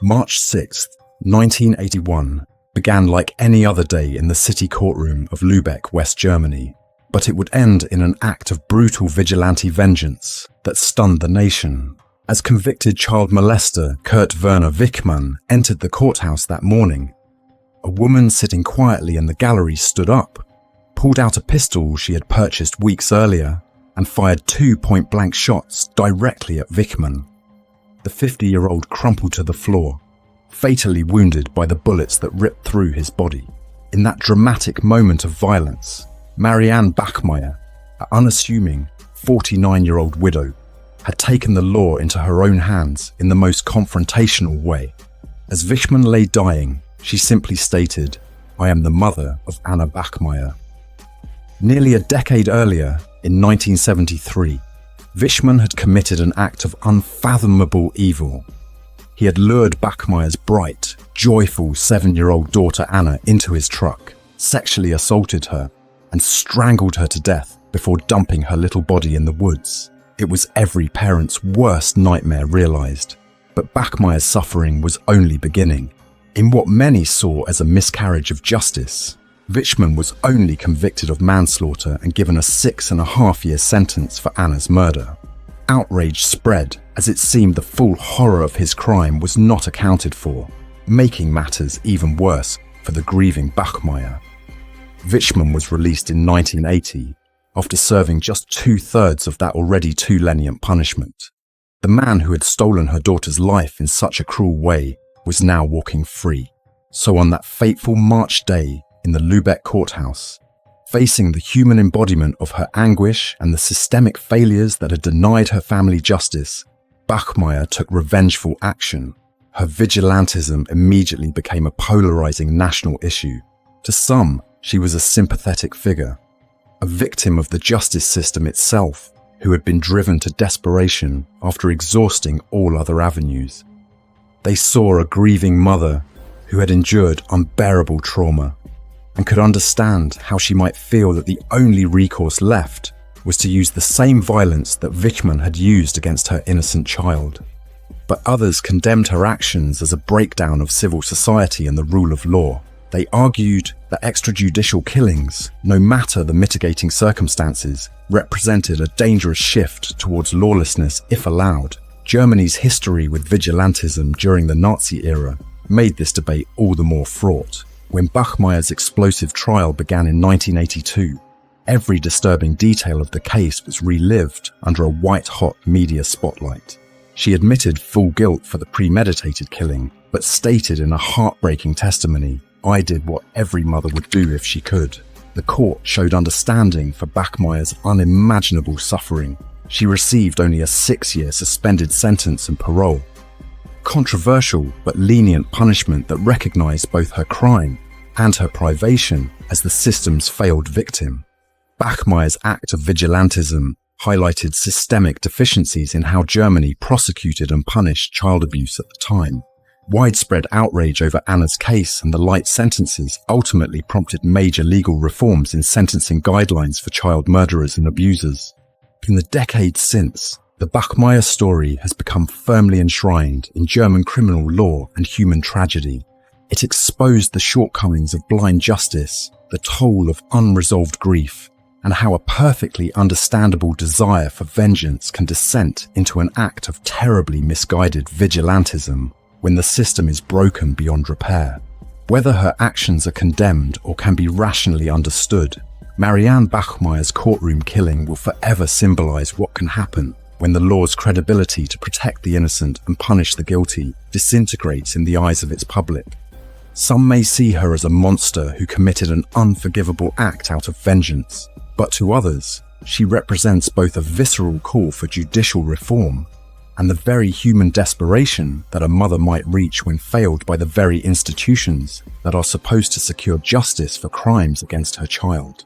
March 6, 1981, began like any other day in the city courtroom of Lübeck, West Germany, but it would end in an act of brutal vigilante vengeance that stunned the nation. As convicted child molester Kurt Werner Wichmann entered the courthouse that morning, a woman sitting quietly in the gallery stood up, pulled out a pistol she had purchased weeks earlier, and fired 2 point-blank shots directly at Wichmann. The 50-year-old crumpled to the floor, fatally wounded by the bullets that ripped through his body. In that dramatic moment of violence, Marianne Bachmeier, an unassuming 49-year-old widow, had taken the law into her own hands in the most confrontational way. As Wichmann lay dying, she simply stated, "I am the mother of Anna Bachmeier." Nearly a decade earlier, in 1973, Wichmann had committed an act of unfathomable evil. He had lured Bachmeier's bright, joyful 7-year-old daughter Anna into his truck, sexually assaulted her, and strangled her to death before dumping her little body in the woods. It was every parent's worst nightmare realized, but Bachmeier's suffering was only beginning. In what many saw as a miscarriage of justice, Wichmann was only convicted of manslaughter and given a 6.5-year sentence for Anna's murder. Outrage spread as it seemed the full horror of his crime was not accounted for, making matters even worse for the grieving Bachmeier. Wichmann was released in 1980 after serving just 2/3 of that already too lenient punishment. The man who had stolen her daughter's life in such a cruel way was now walking free. So on that fateful March day in the Lübeck courthouse, facing the human embodiment of her anguish and the systemic failures that had denied her family justice, Bachmeier took revengeful action. Her vigilantism immediately became a polarizing national issue. To some, she was a sympathetic figure, a victim of the justice system itself, who had been driven to desperation after exhausting all other avenues. They saw a grieving mother who had endured unbearable trauma and could understand how she might feel that the only recourse left was to use the same violence that Wichmann had used against her innocent child. But others condemned her actions as a breakdown of civil society and the rule of law. They argued that extrajudicial killings, no matter the mitigating circumstances, represented a dangerous shift towards lawlessness if allowed. Germany's history with vigilantism during the Nazi era made this debate all the more fraught. When Bachmeier's explosive trial began in 1982, every disturbing detail of the case was relived under a white-hot media spotlight. She admitted full guilt for the premeditated killing, but stated in a heartbreaking testimony, "I did what every mother would do if she could." The court showed understanding for Bachmeier's unimaginable suffering. She received only a 6-year suspended sentence and parole. Controversial but lenient punishment that recognized both her crime and her privation as the system's failed victim. Bachmeier's act of vigilantism highlighted systemic deficiencies in how Germany prosecuted and punished child abuse at the time. Widespread outrage over Anna's case and the light sentences ultimately prompted major legal reforms in sentencing guidelines for child murderers and abusers. In the decades since, the Bachmeier story has become firmly enshrined in German criminal law and human tragedy. It exposed the shortcomings of blind justice, the toll of unresolved grief, and how a perfectly understandable desire for vengeance can descend into an act of terribly misguided vigilantism when the system is broken beyond repair. Whether her actions are condemned or can be rationally understood, Marianne Bachmeier's courtroom killing will forever symbolize what can happen when the law's credibility to protect the innocent and punish the guilty disintegrates in the eyes of its public. Some may see her as a monster who committed an unforgivable act out of vengeance, but to others, she represents both a visceral call for judicial reform and the very human desperation that a mother might reach when failed by the very institutions that are supposed to secure justice for crimes against her child.